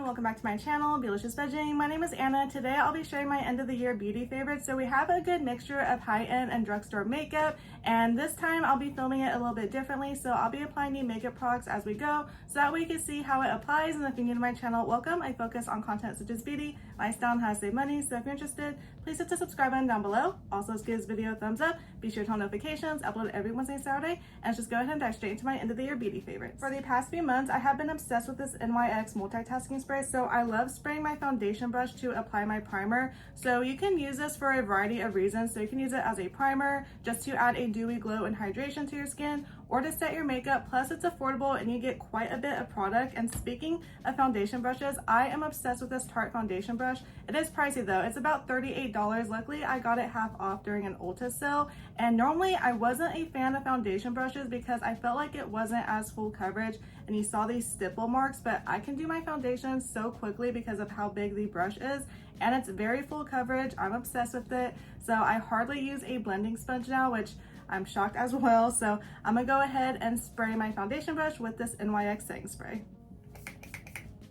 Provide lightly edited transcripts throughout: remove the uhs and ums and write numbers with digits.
welcome back to my channel, Beautylicious Vegging. My name is Anna. Today I'll be sharing my end of the year beauty favorites. So we have a good mixture of high-end and drugstore makeup, and this time I'll be filming it a little bit differently. So I'll be applying the makeup products as we go, so that way you can see how it applies. And if you're new to my channel, welcome. I focus on content such as beauty, lifestyle, and how to save money. So if you're interested, please hit the subscribe button down below. Also, let's give this video a thumbs up. Be sure to turn on notifications. Upload every Wednesday and Saturday. And let's just go ahead and dive straight into my end of the year beauty favorites. For the past few months, I have been obsessed with this NYX multitasking spray. So I love spraying my foundation brush to apply my primer. So you can use this for a variety of reasons. So you can use it as a primer, just to add a dewy glow and hydration to your skin, or to set your makeup. Plus it's affordable and you get quite a bit of product. And speaking of foundation brushes, I am obsessed with this Tarte foundation brush. It is pricey though. It's about $38. Luckily I got it half off during an Ulta sale. And normally I wasn't a fan of foundation brushes because I felt like it wasn't as full coverage and you saw these stipple marks, but I can do my foundation so quickly because of how big the brush is, and it's very full coverage. I'm obsessed with it. So I hardly use a blending sponge now, which I'm shocked as well. So I'm gonna go ahead and spray my foundation brush with this NYX setting spray.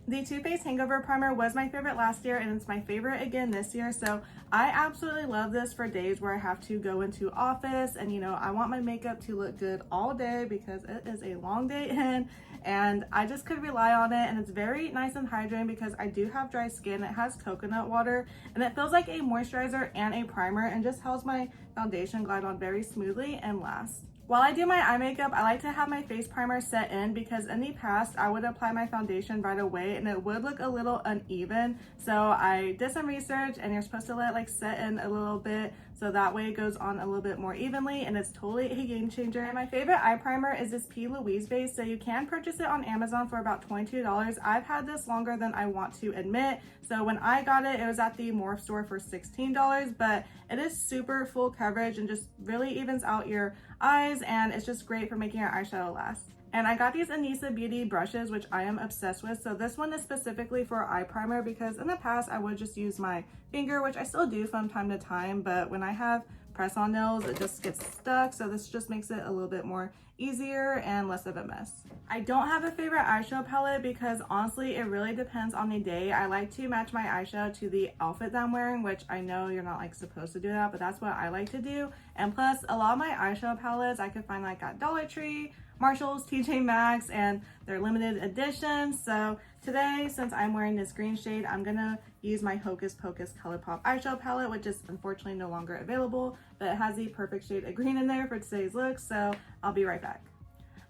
The Too Faced Hangover Primer was my favorite last year and it's my favorite again this year. So I absolutely love this for days where I have to go into office and I want my makeup to look good all day because it is a long day in and I just could rely on it. And it's very nice and hydrating because I do have dry skin. It has coconut water and it feels like a moisturizer and a primer and just helps my foundation glide on very smoothly and last. While I do my eye makeup, I like to have my face primer set in because in the past I would apply my foundation right away and it would look a little uneven. So I did some research and you're supposed to let it set in a little bit so that way it goes on a little bit more evenly, and it's totally a game changer. And my favorite eye primer is this P. Louise base. So you can purchase it on Amazon for about $22. I've had this longer than I want to admit. So when I got it, it was at the Morph store for $16, but it is super full coverage and just really evens out your eyes, and it's just great for making your eyeshadow last. And I got these Anissa Beauty brushes, which I am obsessed with. So this one is specifically for eye primer because in the past I would just use my finger, which I still do from time to time, but when I have press-on nails, it just gets stuck. So this just makes it a little bit more easier and less of a mess. I don't have a favorite eyeshadow palette because honestly, it really depends on the day. I like to match my eyeshadow to the outfit that I'm wearing, which I know you're not supposed to do that, but that's what I like to do. And plus a lot of my eyeshadow palettes I could find at Dollar Tree, Marshalls, Tj Maxx, and they're limited editions. So today, since I'm wearing this green shade, I'm gonna use my Hocus Pocus ColourPop eyeshadow palette, which is unfortunately no longer available, but it has the perfect shade of green in there for today's look. So I'll be right back.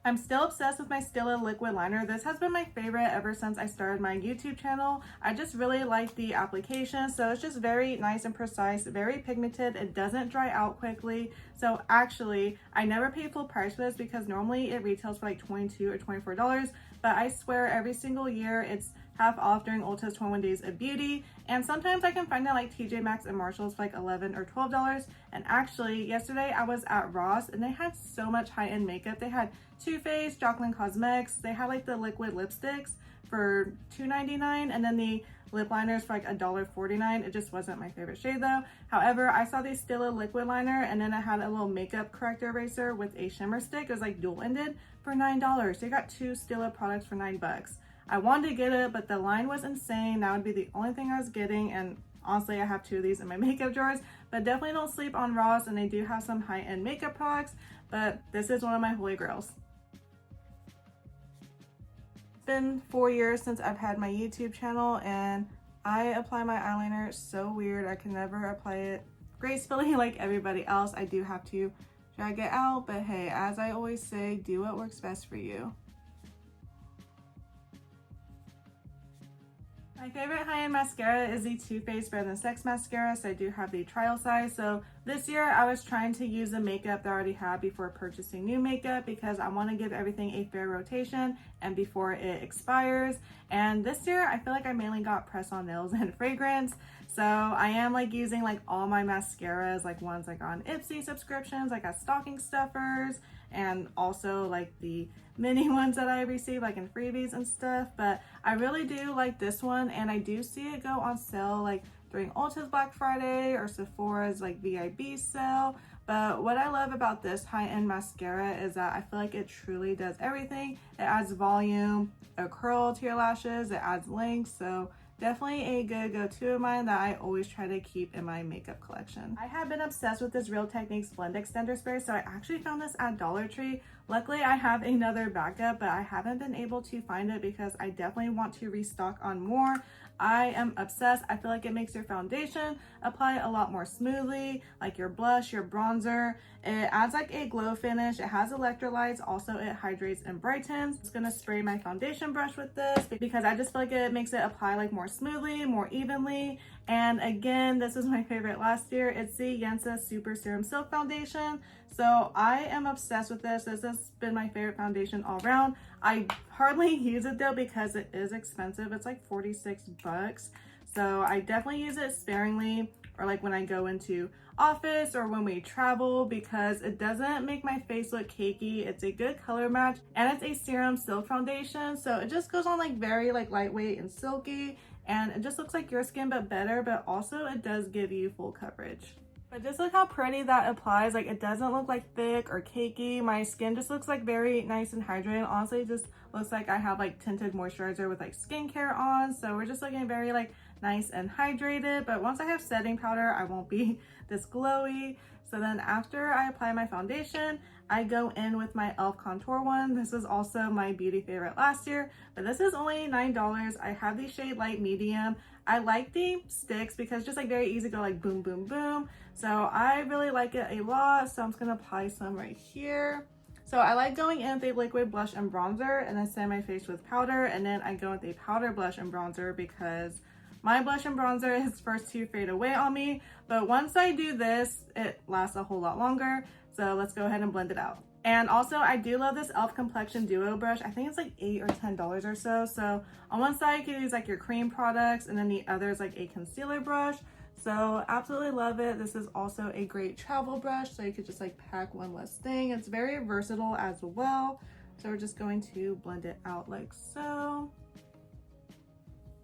I'm still obsessed with my Stila liquid liner. This has been my favorite ever since I started my YouTube channel. I just really like the application. So it's just very nice and precise, very pigmented. It doesn't dry out quickly. So actually, I never pay full price for this because normally it retails for $22 or $24. But I swear every single year it's half off during Ulta's 21 Days of Beauty. And sometimes I can find it Tj Maxx and Marshalls for $11 or $12. And actually, yesterday I was at Ross and they had so much high-end makeup. They had Too Faced, Jaclyn Cosmetics. They had the liquid lipsticks for $2.99 and then the lip liners for $1.49. It just wasn't my favorite shade though. However, I saw the Stila liquid liner and then it had a little makeup corrector eraser with a shimmer stick. It was dual-ended for $9. So you got two Stila products for $9. I wanted to get it, but the line was insane. That would be the only thing I was getting, and honestly I have two of these in my makeup drawers. But definitely don't sleep on Ross, and they do have some high-end makeup products, but this is one of my holy grails. It's been 4 years since I've had my YouTube channel and I apply my eyeliner so weird. I can never apply it gracefully like everybody else. I do have to drag it out, but hey, as I always say, do what works best for you. My favorite high-end mascara is the Too Faced Better Than Sex mascara, so I do have the trial size. So this year I was trying to use the makeup that I already had before purchasing new makeup because I want to give everything a fair rotation and before it expires. And this year I feel like I mainly got press-on nails and fragrance. So I am using all my mascaras, ones on Ipsy subscriptions, got stocking stuffers, and also the mini ones that I receive in freebies and stuff. But I really do like this one, and I do see it go on sale during Ulta's Black Friday or Sephora's VIB sale. But what I love about this high-end mascara is that I feel like it truly does everything. It adds volume, a curl to your lashes, it adds length, so definitely a good go-to of mine that I always try to keep in my makeup collection. I have been obsessed with this Real Techniques blend extender spray, so I actually found this at Dollar Tree. Luckily, I have another backup, but I haven't been able to find it because I definitely want to restock on more. I am obsessed. I feel like it makes your foundation apply a lot more smoothly, like your blush, your bronzer. It adds like a glow finish. It has electrolytes. Also, it hydrates and brightens. I'm just gonna spray my foundation brush with this because I just feel like it makes it apply like more smoothly, more evenly. And again, this is my favorite last year. It's the Yensa Super Serum Silk Foundation. So I am obsessed with this. This has been my favorite foundation all around. I hardly use it though because it is expensive. It's like 46 bucks. So I definitely use it sparingly, or like when I go into office or when we travel, because it doesn't make my face look cakey. It's a good color match and it's a serum silk foundation. So it just goes on like very like lightweight and silky, and it just looks like your skin but better, but also it does give you full coverage. But just look how pretty that applies. Like it doesn't look like thick or cakey. My skin just looks like very nice and hydrated. Honestly, it just looks like I have like tinted moisturizer with like skincare on. So we're just looking very like nice and hydrated. But once I have setting powder, I won't be this glowy. So then after I apply my foundation, I go in with my e.l.f. contour one. This is also my beauty favorite last year, but this is only $9. I have the shade light medium. I like the sticks because it's just like very easy to go like boom, boom, boom. So I really like it a lot. So I'm just gonna apply some right here. So I like going in with a liquid blush and bronzer and then set my face with powder, and then I go with a powder blush and bronzer because my blush and bronzer is first to fade away on me, but once I do this, it lasts a whole lot longer. So let's go ahead and blend it out. And also, I do love this e.l.f. Complexion Duo brush. I think it's like $8 or $10 or so. So on one side, you can use like your cream products, and then the other is like a concealer brush. So absolutely love it. This is also a great travel brush, so you could just like pack one less thing. It's very versatile as well. So we're just going to blend it out like so.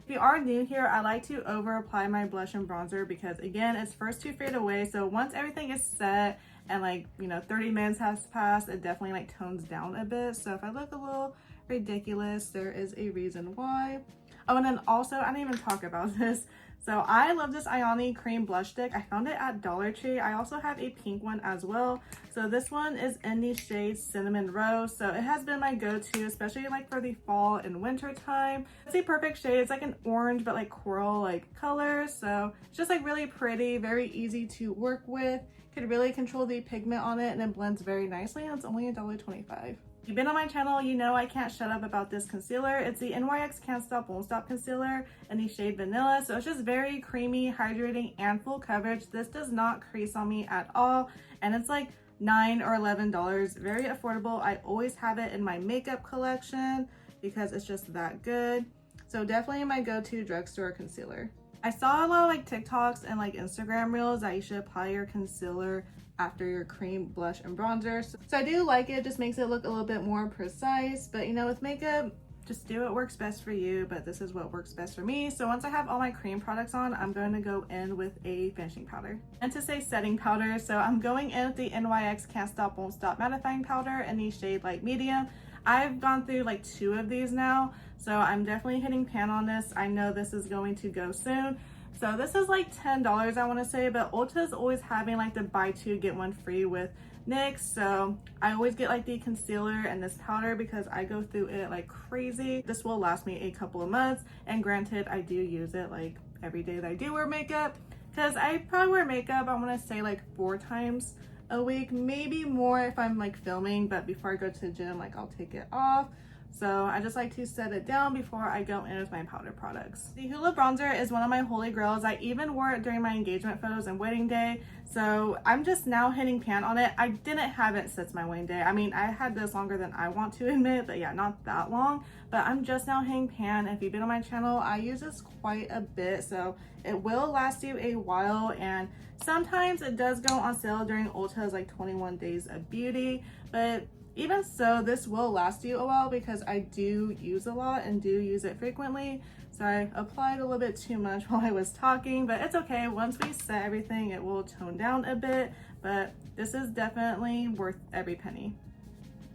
If you are new here, I like to over apply my blush and bronzer because again, it's first to fade away. So once everything is set and like, you know, 30 minutes has passed, it definitely like tones down a bit. So if I look a little ridiculous, there is a reason why. Oh, and then also, I didn't even talk about this. So I love this Ioni cream blush stick. I found it at Dollar Tree. I also have a pink one as well. So this one is in the shade Cinnamon Rose. So it has been my go-to, especially like for the fall and winter time. It's a perfect shade. It's like an orange but like coral like color. So it's just like really pretty, very easy to work with. Could really control the pigment on it, and it blends very nicely, and it's only $1.25. If you've been on my channel, you know I can't shut up about this concealer. It's the NYX Can't Stop Won't Stop concealer in the shade Vanilla. So it's just very creamy, hydrating, and full coverage. This does not crease on me at all, and it's like $9 or $11. Very affordable. I always have it in my makeup collection because it's just that good. So definitely my go-to drugstore concealer. I saw a lot of like TikToks and like Instagram reels that you should apply your concealer after your cream, blush, and bronzer. So I do like it. Just makes it look a little bit more precise. But you know, with makeup, just do what works best for you. But this is what works best for me. So once I have all my cream products on, I'm going to go in with a finishing powder. And to say setting powder, so I'm going in with the NYX Can't Stop Won't Stop mattifying powder in the shade light medium. I've gone through like 2 of these now, so I'm definitely hitting pan on this. I know this is going to go soon. So this is like $10, I want to say, but Ulta's always having like the buy 2 get 1 free with NYX. So I always get like the concealer and this powder because I go through it like crazy. This will last me a couple of months, and granted, I do use it like every day that I do wear makeup, because I probably wear makeup, I want to say like 4 times a week, maybe more if I'm like filming, but before I go to the gym, like I'll take it off. So I just like to set it down before I go in with my powder products. The Hoola bronzer is one of my holy grails. I even wore it during my engagement photos and wedding day. So I'm just now hitting pan on it. I didn't have it since my wedding day. I mean, I had this longer than I want to admit, but yeah, not that long. But I'm just now hitting pan. If you've been on my channel, I use this quite a bit. So it will last you a while, and sometimes it does go on sale during Ulta's like 21 days of beauty. But even so, this will last you a while because I do use a lot and do use it frequently. So I applied a little bit too much while I was talking, but it's okay. Once we set everything, it will tone down a bit. but this is definitely worth every penny.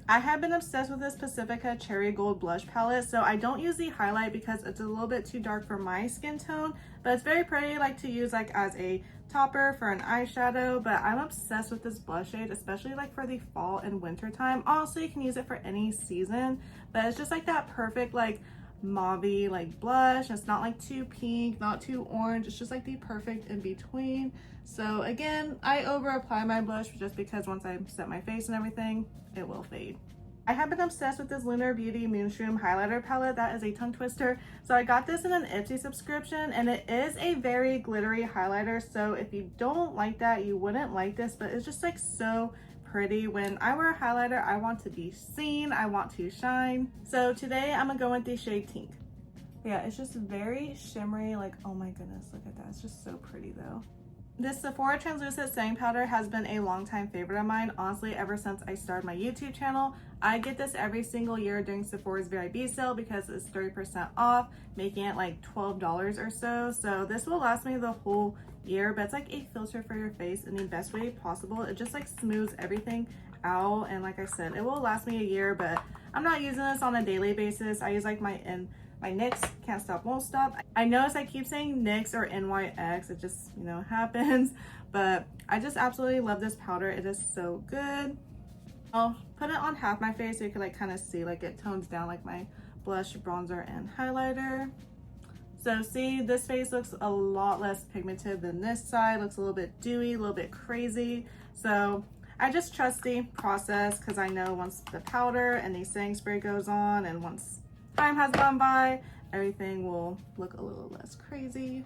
I have been obsessed with this Pacifica Cherry Gold blush palette, so I don't use the highlight because it's a little bit too dark for my skin tone, but it's very pretty like to use like as a topper for an eyeshadow. But I'm obsessed with this blush shade, especially like for the fall and winter time. Honestly, you can use it for any season, but it's just like that perfect like mauvey like blush. It's not like too pink, not too orange. It's just like the perfect in between. So again, I over apply my blush just because once I set my face and everything, it will fade. I have been obsessed with this Lunar Beauty Moonshroom highlighter palette. That is a tongue twister. So I got this in an Ipsy subscription, and it is a very glittery highlighter. So if you don't like that, you wouldn't like this, but it's just like so pretty. When I wear a highlighter, I want to be seen, I want to shine. So today I'm gonna go with the shade Tink. Yeah, it's just very shimmery, like, oh my goodness, look at that. It's just so pretty though. This Sephora translucent setting powder has been a longtime favorite of mine, honestly, ever since I started my YouTube channel. I get this every single year during Sephora's VIB sale because it's 30% off, making it like $12 or so. So this will last me the whole year, but it's like a filter for your face in the best way possible. It just like smooths everything out, and like I said, it will last me a year, but I'm not using this on a daily basis. I use like my NYX Can't Stop Won't Stop. I notice I keep saying NYX or NYX, it just, you know, happens, but I just absolutely love this powder. It is so good. I'll put it on half my face so you can like kind of see like it tones down like my blush, bronzer, and highlighter. So see, this face looks a lot less pigmented than this side. Looks a little bit dewy, a little bit crazy. So I just trust the process because I know once the powder and the setting spray goes on and once time has gone by, everything will look a little less crazy.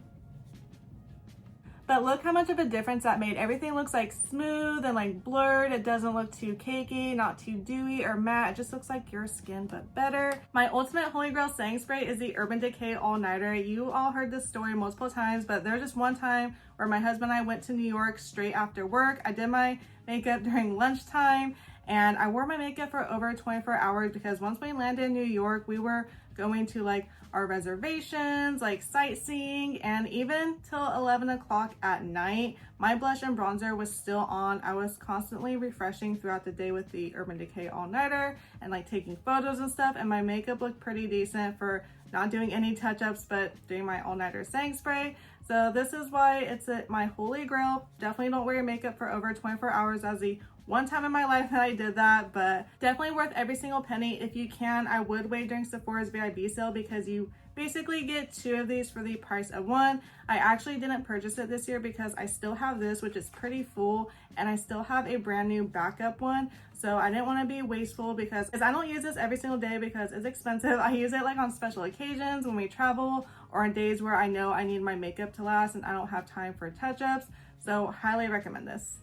But look how much of a difference that made. Everything looks like smooth and like blurred. It doesn't look too cakey, not too dewy or matte. It just looks like your skin, but better. My ultimate holy grail setting spray is the Urban Decay All Nighter. You all heard this story multiple times, but there's just one time where my husband and I went to New York straight after work. I did my makeup during lunchtime, and I wore my makeup for over 24 hours because once we landed in New York, we were going to like our reservations, like sightseeing, and even till 11 o'clock at night, my blush and bronzer was still on. I was constantly refreshing throughout the day with the Urban Decay All Nighter and like taking photos and stuff, and my makeup looked pretty decent for not doing any touch-ups but doing my all nighter setting spray. So this is why it's my holy grail. Definitely don't wear your makeup for over 24 hours. As the one time in my life that I did that, but definitely worth every single penny. If you can, I would wait during Sephora's VIB sale because you basically get 2 of these for the price of 1. I actually didn't purchase it this year because I still have this, which is pretty full, and I still have a brand new backup one. So I didn't want to be wasteful because I don't use this every single day because it's expensive. I use it like on special occasions when we travel or on days where I know I need my makeup to last and I don't have time for touch-ups. So highly recommend this.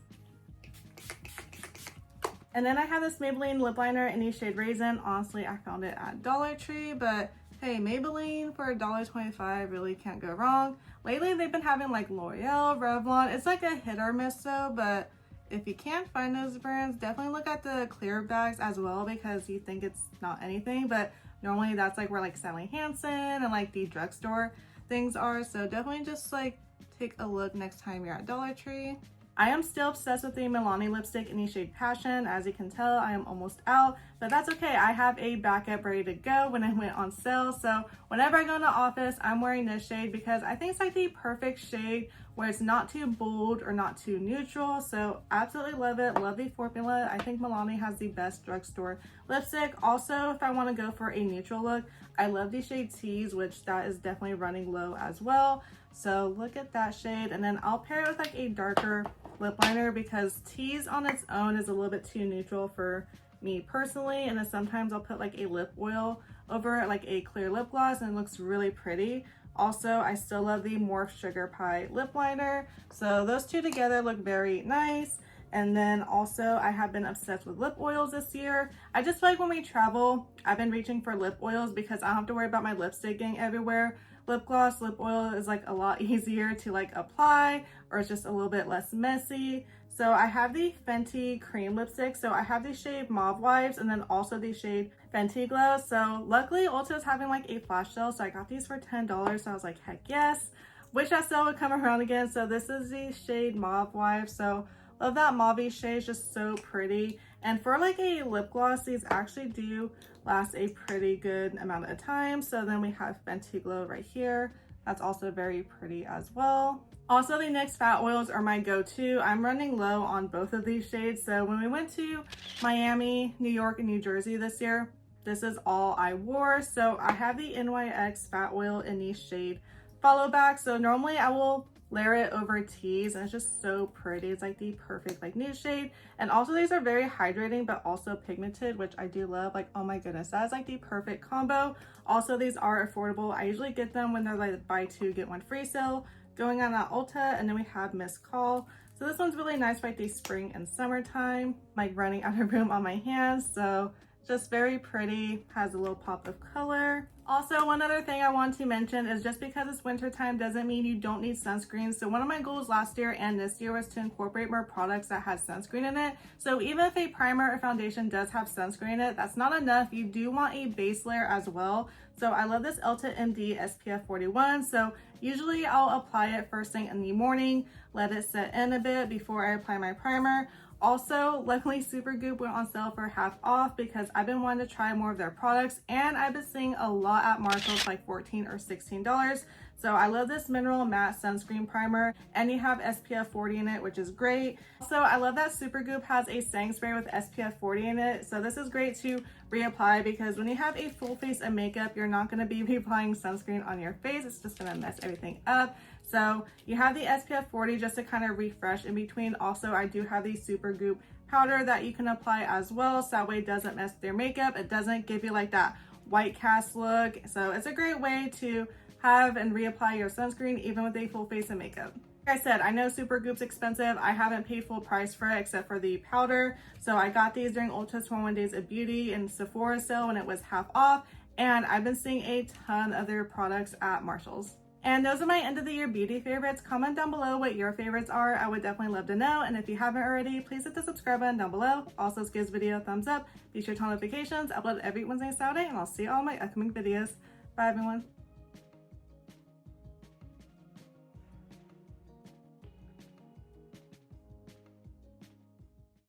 And then I have this Maybelline lip liner in the shade Raisin. Honestly, I found it at Dollar Tree, but hey, Maybelline for $1.25 really can't go wrong. Lately, they've been having like L'Oreal, Revlon. It's like a hit or miss though, but if you can't find those brands, definitely look at the clear bags as well because you think it's not anything, but normally that's like where like Sally Hansen and like the drugstore things are. So definitely just like take a look next time you're at Dollar Tree. I am still obsessed with the Milani lipstick in the shade Passion. As you can tell, I am almost out, but that's okay. I have a backup ready to go when it went on sale. So whenever I go in the office, I'm wearing this shade because I think it's like the perfect shade where it's not too bold or not too neutral. So absolutely love it. Love the formula. I think Milani has the best drugstore lipstick. Also, if I want to go for a neutral look, I love the shade Tease, which that is definitely running low as well. So look at that shade, and then I'll pair it with like a darker lip liner because Tease on its own is a little bit too neutral for me personally, and then sometimes I'll put like a lip oil over it, like a clear lip gloss, and it looks really pretty. Also, I still love the Morphe Sugar Pie lip liner, so those two together look very nice. And then also I have been obsessed with lip oils this year. I just feel like when we travel, I've been reaching for lip oils because I don't have to worry about my lipstick getting everywhere. Lip gloss, lip oil is like a lot easier to like apply, or it's just a little bit less messy. So I have the Fenty cream lipstick. So I have the shade Mauve Vibes and then also the shade Fenty Glow. So luckily Ulta is having like a flash sale, so I got these for $10. So I was like, heck yes. Wish that sale would come around again. So this is the shade Mauve Vibes. So Love that mauve shade, it's just so pretty. And for like a lip gloss, these actually do last a pretty good amount of time. So then we have Fenty Glow right here. That's also very pretty as well. Also, the NYX fat oils are my go-to. I'm running low on both of these shades. So when we went to Miami, New York, and New Jersey this year, this is all I wore. So I have the NYX fat oil in the shade Follow Back. So normally I will layer it over teas, and it's just so pretty. It's like the perfect like nude shade. And also these are very hydrating but also pigmented, which I do love. Like, oh my goodness, that is like the perfect combo. Also, these are affordable. I usually get them when they're like buy two get one free sale going on at Ulta. And then we have Miss Call. So this one's really nice for like the spring and summertime, like running out of room on my hands. So just very pretty, has a little pop of color. Also, one other thing I want to mention is just because it's winter time doesn't mean you don't need sunscreen. So one of my goals last year and this year was to incorporate more products that had sunscreen in it. So even if a primer or foundation does have sunscreen in it, that's not enough. You do want a base layer as well. So I love this Elta MD SPF 41. So usually I'll apply it first thing in the morning, let it set in a bit before I apply my primer. Also, luckily Supergoop went on sale for half off because I've been wanting to try more of their products, and I've been seeing a lot at Marshalls, like $14 or $16. So I love this mineral matte sunscreen primer, and you have SPF 40 in it, which is great. Also, I love that Supergoop has a setting spray with SPF 40 in it. So this is great to reapply because when you have a full face of makeup, you're not going to be reapplying sunscreen on your face. It's just going to mess everything up. So you have the SPF 40 just to kind of refresh in between. Also, I do have the Supergoop powder that you can apply as well, so that way it doesn't mess with your makeup. It doesn't give you like that white cast look. So it's a great way to have and reapply your sunscreen even with a full face of makeup. Like I said, I know Supergoop's expensive. I haven't paid full price for it except for the powder. So I got these during Ulta's 21 Days of Beauty and Sephora sale when it was half off. And I've been seeing a ton of their products at Marshalls. And those are my end of the year beauty favorites. Comment down below what your favorites are. I would definitely love to know. And if you haven't already, please hit the subscribe button down below. Also, give this video a thumbs up. Be sure to turn on notifications. I upload every Wednesday and Saturday, and I'll see you all in my upcoming videos. Bye, everyone.